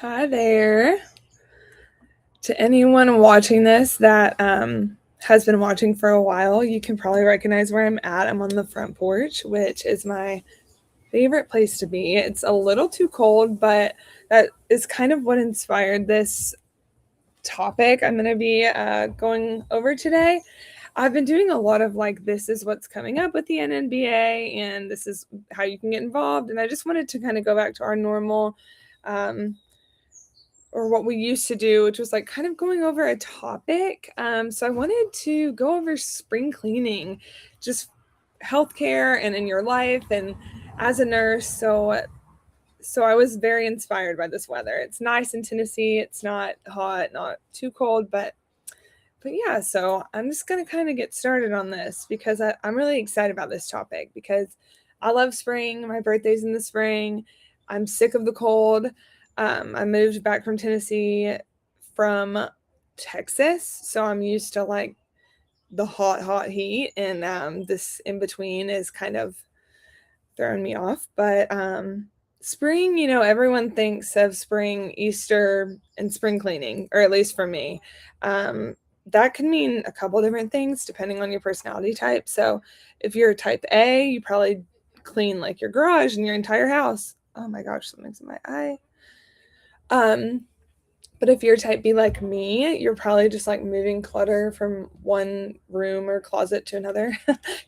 Hi there. To anyone watching this that has been watching for a while, you can probably recognize where I'm at. I'm on the front porch, which is my favorite place to be. It's a little too cold, but that is kind of what inspired this topic I'm going to be going over today. I've been doing a lot of like, this is what's coming up with the NNBA, and this is how you can get involved. And I just wanted to kind of go back to our normal um, or what we used to do, which was like kind of going over a topic. So I wanted to go over spring cleaning, just healthcare and in your life and as a nurse. So I was very inspired by this weather. It's nice in Tennessee. It's not hot, not too cold, but yeah. So I'm just gonna kind of get started on this because I'm really excited about this topic because I love spring. My birthday's in the spring. I'm sick of the cold. I moved back from Tennessee from Texas, so I'm used to like the hot heat, and this in between is kind of throwing me off. But spring, everyone thinks of spring, Easter, and spring cleaning, or at least for me. That can mean a couple different things depending on your personality type. So if you're type A, you probably clean like your garage and your entire house. Oh my gosh, something's in my eye. Um, but if you're type B like me, you're probably just like moving clutter from one room or closet to another,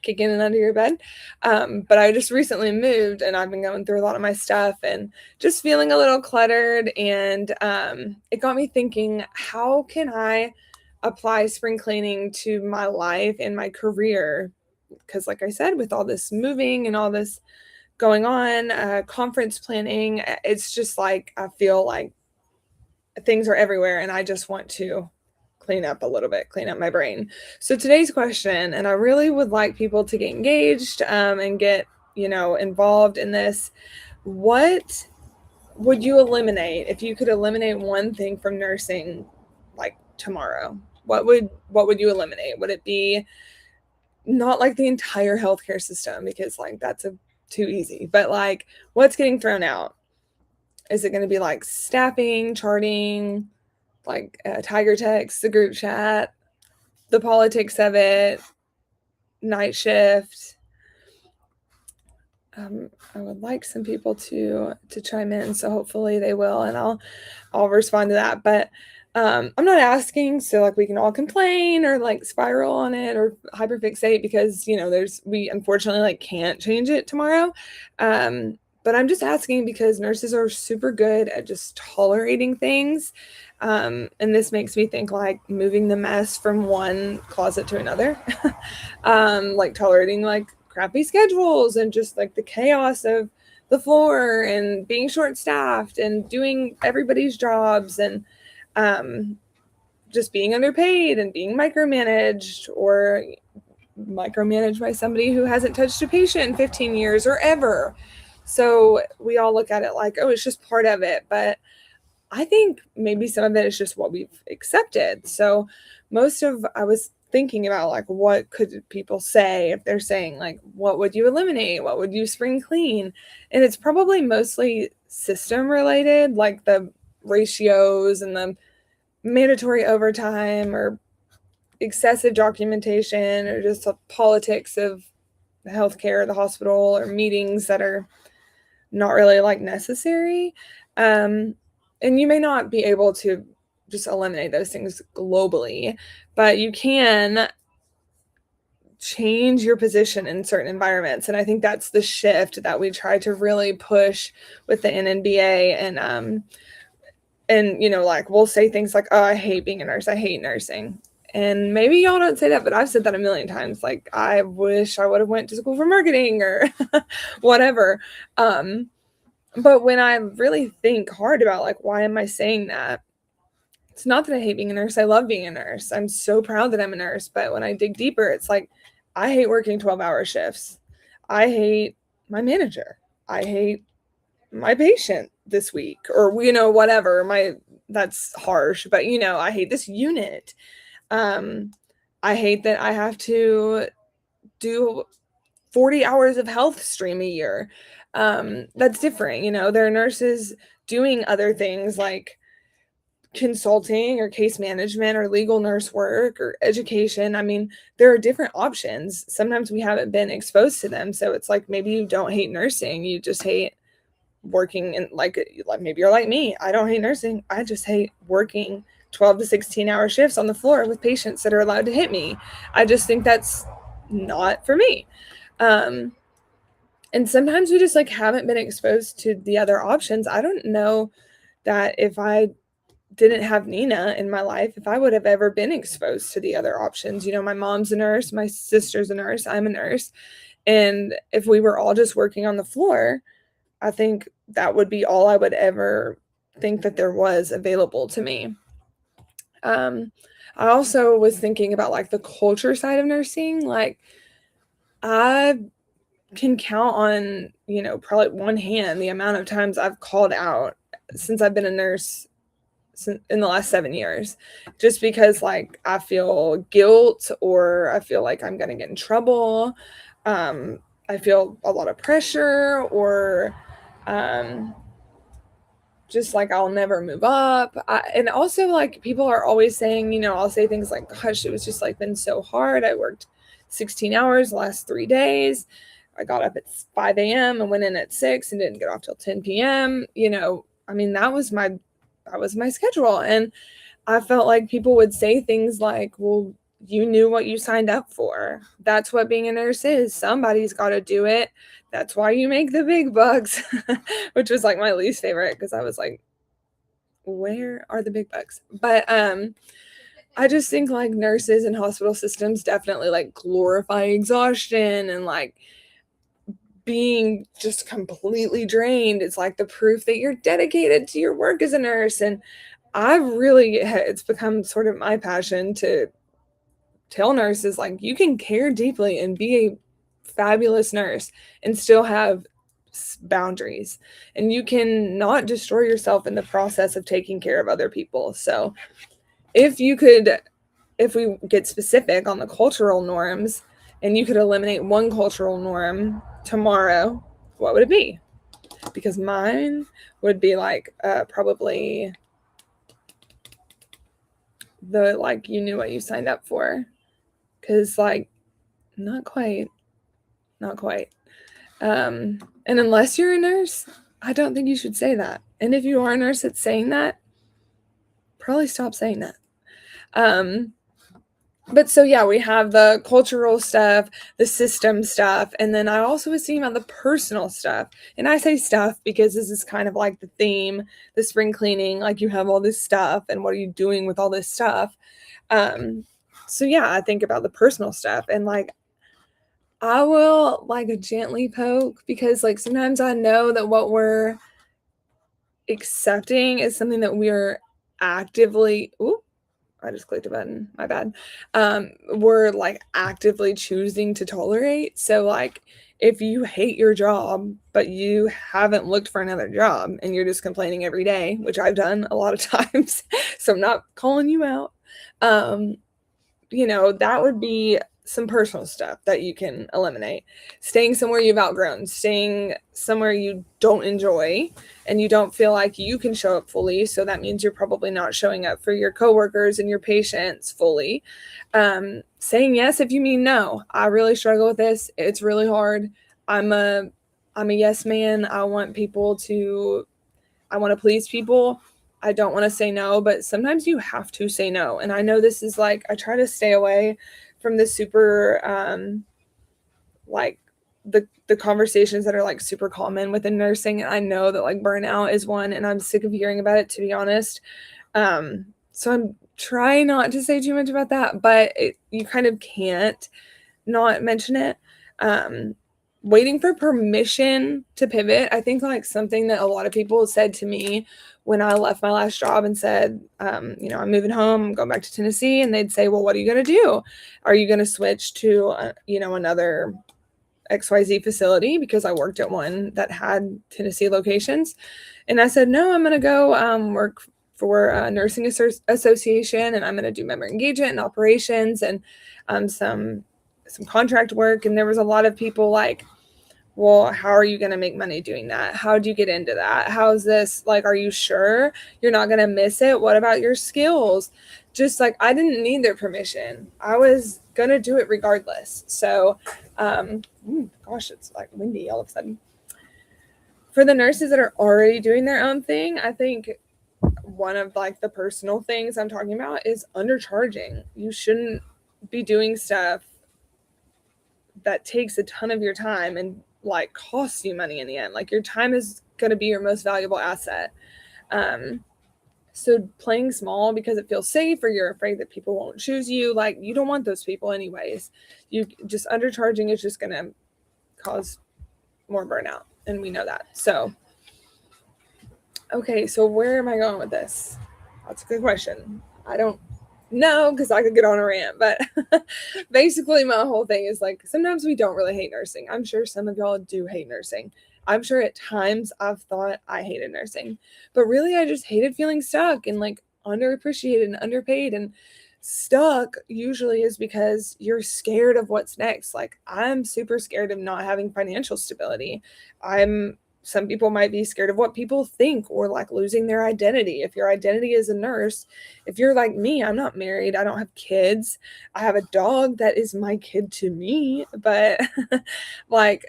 kicking it under your bed. But I just recently moved and I've been going through a lot of my stuff and just feeling a little cluttered. And it got me thinking, how can I apply spring cleaning to my life and my career? Because, like I said, with all this moving and all this going on, conference planning, it's just like I feel like things are everywhere and I just want to clean up a little bit, clean up my brain. So today's question, and I really would like people to get engaged and get, involved in this. What would you eliminate if you could eliminate one thing from nursing like tomorrow? What would you eliminate? Would it be not like the entire healthcare system because like that's too easy, but like what's getting thrown out? Is it going to be like staffing, charting, like Tiger text, the group chat, the politics of it, night shift? I would like some people to chime in, so hopefully they will, and I'll respond to that. But I'm not asking so like we can all complain or like spiral on it or hyperfixate because we unfortunately like can't change it tomorrow. But I'm just asking because nurses are super good at just tolerating things. And this makes me think like moving the mess from one closet to another, like tolerating like crappy schedules and just like the chaos of the floor and being short staffed and doing everybody's jobs and just being underpaid and being micromanaged or micromanaged by somebody who hasn't touched a patient in 15 years or ever. So we all look at it like, oh, it's just part of it. But I think maybe some of it is just what we've accepted. So I was thinking about like, what could people say if they're saying like, what would you eliminate? What would you spring clean? And it's probably mostly system related, like the ratios and the mandatory overtime or excessive documentation or just the politics of the healthcare, the hospital, or meetings that are not really like necessary. And you may not be able to just eliminate those things globally, but you can change your position in certain environments. And I think that's the shift that we try to really push with the NNBA. And like we'll say things like, oh, I hate being a nurse, I hate nursing. And maybe y'all don't say that, but I've said that a million times. Like, I wish I would have went to school for marketing or whatever. But when I really think hard about like, why am I saying that? It's not that I hate being a nurse. I love being a nurse. I'm so proud that I'm a nurse. But when I dig deeper, it's like, I hate working 12-hour shifts. I hate my manager. I hate my patient this week or, whatever. That's harsh, but, I hate this unit. I hate that I have to do 40 hours of health stream a year. That's different. There are nurses doing other things like consulting or case management or legal nurse work or education. I mean, there are different options. Sometimes we haven't been exposed to them. So it's like maybe you don't hate nursing, you just hate working in like maybe you're like me. I don't hate nursing. I just hate working 12 to 16 hour shifts on the floor with patients that are allowed to hit me. I just think that's not for me. And sometimes we just like haven't been exposed to the other options. I don't know that if I didn't have Nina in my life, if I would have ever been exposed to the other options. You know, my mom's a nurse, my sister's a nurse, I'm a nurse. And if we were all just working on the floor, I think that would be all I would ever think that there was available to me. I also was thinking about like the culture side of nursing. Like I can count on, you know, probably one hand the amount of times I've called out since I've been a nurse in the last 7 years, just because like I feel guilt or I feel like I'm going to get in trouble. I feel a lot of pressure or just like I'll never move up. And also like people are always saying, you know, I'll say things like, gosh, it was just like been so hard. I worked 16 hours the last 3 days. I got up at 5 a.m. and went in at 6 and didn't get off till 10 p.m. You know, I mean, that was my schedule. And I felt like people would say things like, well, you knew what you signed up for. That's what being a nurse is. Somebody's got to do it. That's why you make the big bucks, which was like my least favorite because I was like, where are the big bucks? But I just think like nurses and hospital systems definitely like glorify exhaustion and like being just completely drained. It's like the proof that you're dedicated to your work as a nurse. And it's become sort of my passion to tell nurses like you can care deeply and be a fabulous nurse and still have boundaries, and you can not destroy yourself in the process of taking care of other people. So if we get specific on the cultural norms and you could eliminate one cultural norm tomorrow, what would it be? Because mine would be like probably the like you knew what you signed up for. Because like not quite. And unless you're a nurse, I don't think you should say that. And if you are a nurse that's saying that, probably stop saying that. But so yeah, we have the cultural stuff, the system stuff, and then I also was thinking about the personal stuff. And I say stuff because this is kind of like the theme, the spring cleaning, like you have all this stuff and what are you doing with all this stuff? So yeah, I think about the personal stuff and like I will like gently poke because like sometimes I know that what we're accepting is something that we're actively I just clicked a button. My bad. We're like actively choosing to tolerate. So like if you hate your job, but you haven't looked for another job and you're just complaining every day, which I've done a lot of times, so I'm not calling you out. You know, that would be some personal stuff that you can eliminate. Staying somewhere you've outgrown, staying somewhere you don't enjoy and you don't feel like you can show up fully. So that means you're probably not showing up for your coworkers and your patients fully. Saying yes if you mean no. I really struggle with this. It's really hard. I'm a yes man. I want to please people. I don't want to say no, but sometimes you have to say no. And I know this is like, I try to stay away from the super, like the conversations that are like super common within nursing. And I know that like burnout is one, and I'm sick of hearing about it, to be honest. So I'm trying not to say too much about that, but you kind of can't not mention it. Waiting for permission to pivot. I think like something that a lot of people said to me when I left my last job and said, you know, I'm moving home, I'm going back to Tennessee. And they'd say, well, what are you going to do? Are you going to switch to, you know, another XYZ facility? Because I worked at one that had Tennessee locations. And I said, no, I'm going to go work for a nursing association, and I'm going to do member engagement and operations and some contract work. And there was a lot of people like, Well, how are you going to make money doing that? How do you get into that? How's this? Like, are you sure you're not going to miss it? What about your skills? Just like, I didn't need their permission. I was going to do it regardless. So, gosh, it's like windy all of a sudden. For the nurses that are already doing their own thing, I think one of like the personal things I'm talking about is undercharging. You shouldn't be doing stuff that takes a ton of your time and like costs you money in the end. Like your time is going to be your most valuable asset. So playing small because it feels safe or you're afraid that people won't choose you, like you don't want those people anyways. You just undercharging is just going to cause more burnout, and we know that. So okay, so where am I going with this? That's a good question. I don't know, because I could get on a rant, but basically my whole thing is like, sometimes we don't really hate nursing. I'm sure some of y'all do hate nursing. I'm sure at times I've thought I hated nursing, but really I just hated feeling stuck and like underappreciated and underpaid. And stuck usually is because you're scared of what's next. Like I'm super scared of not having financial stability. Some people might be scared of what people think or like losing their identity. If your identity is a nurse, if you're like me, I'm not married, I don't have kids. I have a dog that is my kid to me, but like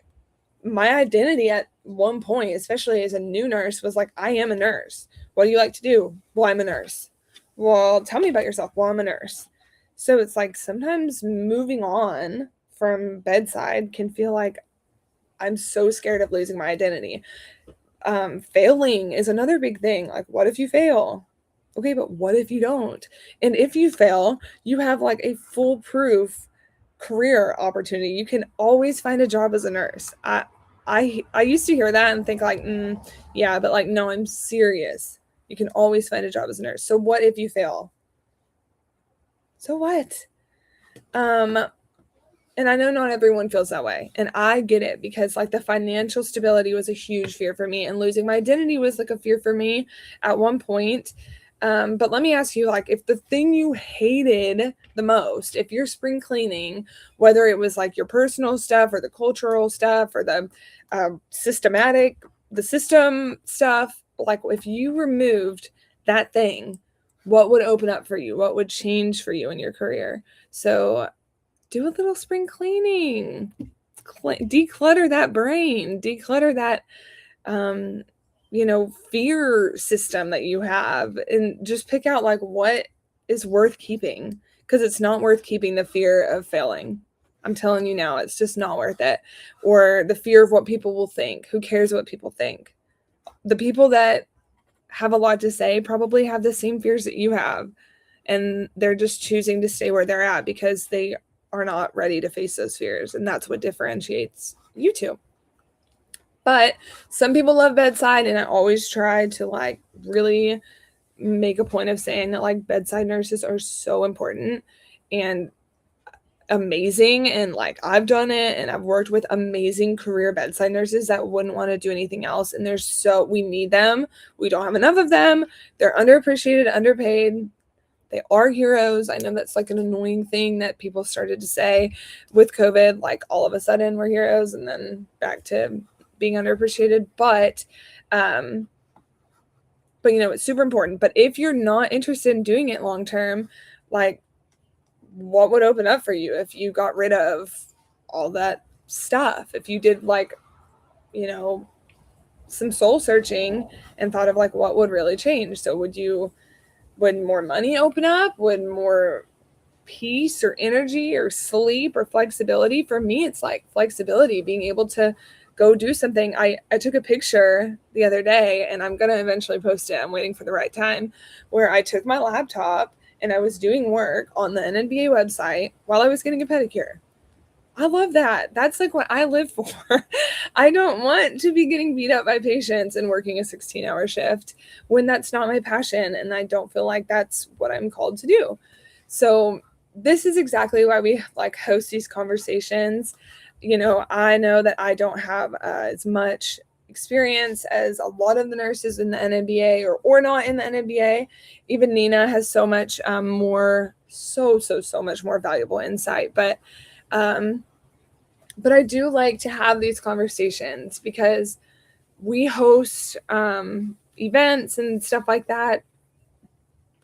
my identity at one point, especially as a new nurse, was like, I am a nurse. What do you like to do? Well, I'm a nurse. Well, tell me about yourself. Well, I'm a nurse. So it's like sometimes moving on from bedside can feel like I'm so scared of losing my identity. Failing is another big thing. Like, what if you fail? Okay, but what if you don't? And if you fail, you have like a foolproof career opportunity. You can always find a job as a nurse. I used to hear that and think like, yeah, but like, no, I'm serious. You can always find a job as a nurse. So what if you fail? So what? And I know not everyone feels that way. And I get it, because like the financial stability was a huge fear for me, and losing my identity was like a fear for me at one point. But let me ask you, like, if the thing you hated the most, if you're spring cleaning, whether it was like your personal stuff or the cultural stuff or the system stuff, like if you removed that thing, what would open up for you? What would change for you in your career? So do a little spring cleaning. Declutter that brain. Declutter that, fear system that you have, and just pick out like what is worth keeping, because it's not worth keeping the fear of failing. I'm telling you now, it's just not worth it. Or the fear of what people will think. Who cares what people think? The people that have a lot to say probably have the same fears that you have, and they're just choosing to stay where they're at because they are not ready to face those fears. And that's what differentiates you two. But some people love bedside, and I always try to like really make a point of saying that like bedside nurses are so important and amazing. And like I've done it, and I've worked with amazing career bedside nurses that wouldn't want to do anything else. And we need them. We don't have enough of them. They're underappreciated, underpaid. They are heroes. I know that's like an annoying thing that people started to say with COVID, like all of a sudden we're heroes and then back to being underappreciated. But it's super important. But if you're not interested in doing it long term, like what would open up for you if you got rid of all that stuff? If you did like, some soul searching and thought of like what would really change? So would more money open up? Would more peace or energy or sleep or flexibility? For me, it's like flexibility, being able to go do something. I took a picture the other day, and I'm going to eventually post it. I'm waiting for the right time, where I took my laptop and I was doing work on the NNBA website while I was getting a pedicure. I love that. That's like what I live for. I don't want to be getting beat up by patients and working a 16-hour shift when that's not my passion, and I don't feel like that's what I'm called to do. So this is exactly why we like host these conversations. I know that I don't have as much experience as a lot of the nurses in the NNBA or not in the NNBA. Even Nina has so much more, so much more valuable insight. But But I do like to have these conversations because we host events and stuff like that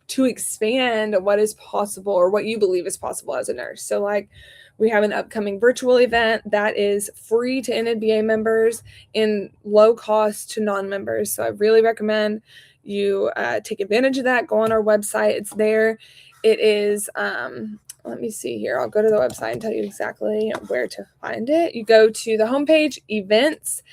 to expand what is possible or what you believe is possible as a nurse. So, like, we have an upcoming virtual event that is free to NNBA members and low cost to non-members. So I really recommend you take advantage of that. Go on our website. It's there. It is, let me see here. I'll go to the website and tell you exactly where to find it. You go to the homepage, events,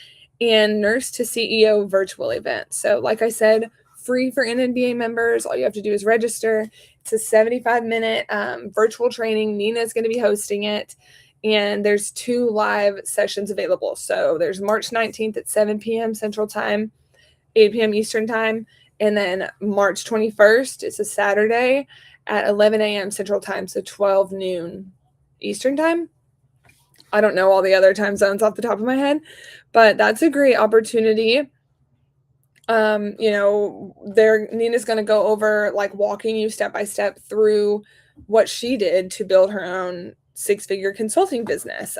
and Nurse to CEO virtual event. So, like I said, free for NNBA members. All you have to do is register. It's a 75-minute virtual training. Nina's going to be hosting it. And there's 2 live sessions available. So there's March 19th at 7 p.m. Central Time, 8 p.m. Eastern Time. And then March 21st, it's a Saturday at 11 a.m. Central Time. So 12 noon Eastern Time. I don't know all the other time zones off the top of my head, but that's a great opportunity. Nina's going to go over, like, walking you step by step through what she did to build her own 6-figure consulting business.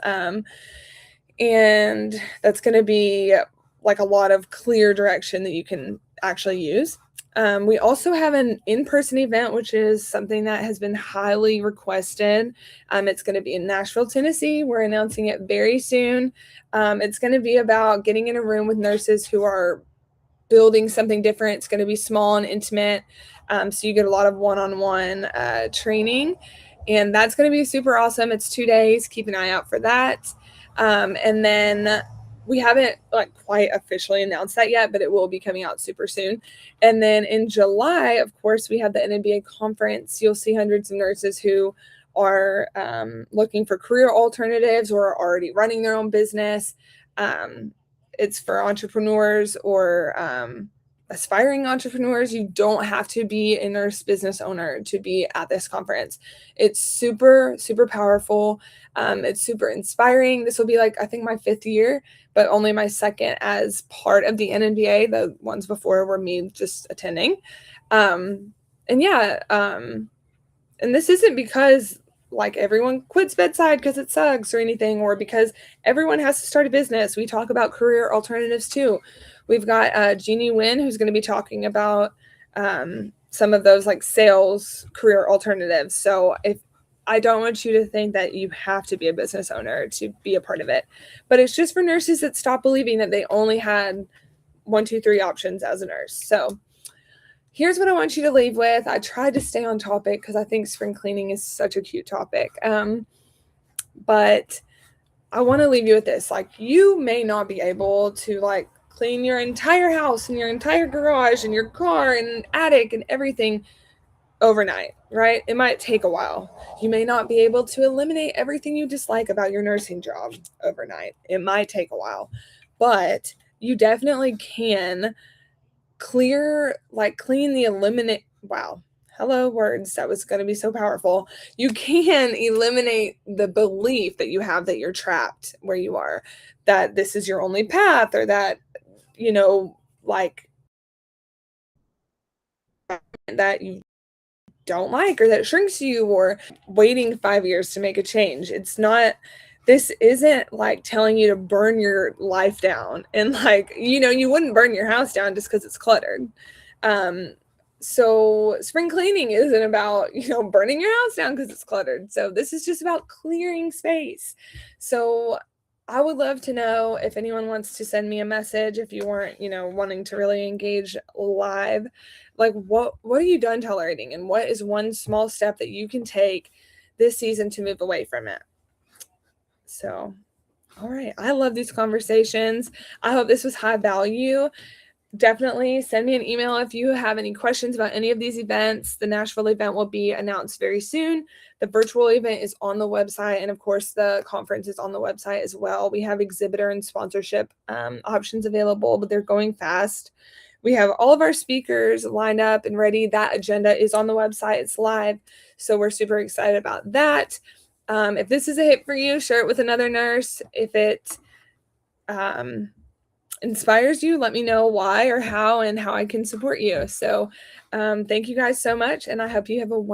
And that's going to be like a lot of clear direction that you can actually use. We also have an in-person event, which is something that has been highly requested. It's going to be in Nashville, Tennessee. We're announcing it very soon. It's going to be about getting in a room with nurses who are building something different. It's going to be small and intimate. So you get a lot of one-on-one training, and that's going to be super awesome. It's 2 days. Keep an eye out for that. And then we haven't quite officially announced that yet, but it will be coming out super soon. And then in July, of course, we have the NNBA conference. You'll see hundreds of nurses who are looking for career alternatives or are already running their own business. It's for entrepreneurs or aspiring entrepreneurs. You don't have to be a nurse business owner to be at this conference. It's super, super powerful. It's super inspiring. This will be, I think, my 5th year, but only my 2nd as part of the NNBA. The ones before were me just attending. And this isn't because everyone quits bedside because it sucks or anything, or because everyone has to start a business. We talk about career alternatives too. We've got Jeannie Wynn, who's going to be talking about some of those sales career alternatives. So I don't want you to think that you have to be a business owner to be a part of it, but it's just for nurses that stop believing that they only had 1, 2, 3 options as a nurse. So here's what I want you to leave with. I tried to stay on topic because I think spring cleaning is such a cute topic. But I want to leave you with this. You may not be able to clean your entire house and your entire garage and your car and attic and everything overnight, right? It might take a while. You may not be able to eliminate everything you dislike about your nursing job overnight. It might take a while, but you definitely can clean the eliminate. Wow. Hello, words. That was going to be so powerful. You can eliminate the belief that you have that you're trapped where you are, that this is your only path, or that, that you don't like, or that shrinks you, or waiting 5 years to make a change. This isn't telling you to burn your life down, and you wouldn't burn your house down just because it's cluttered. So spring cleaning isn't about, burning your house down because it's cluttered. So this is just about clearing space. So I would love to know if anyone wants to send me a message, if you weren't, wanting to really engage live, what are you done tolerating, and what is one small step that you can take this season to move away from it? So, all right. I love these conversations. I hope this was high value. Definitely send me an email if you have any questions about any of these events. The Nashville event will be announced very soon. The virtual event is on the website, and of course the conference is on the website as well. We have exhibitor and sponsorship options available, but they're going fast. We have all of our speakers lined up and ready. That agenda is on the website. It's live. So we're super excited about that. If this is a hit for you, share it with another nurse. If it inspires you, let me know why or how, and how I can support you. So thank you guys so much, and I hope you have a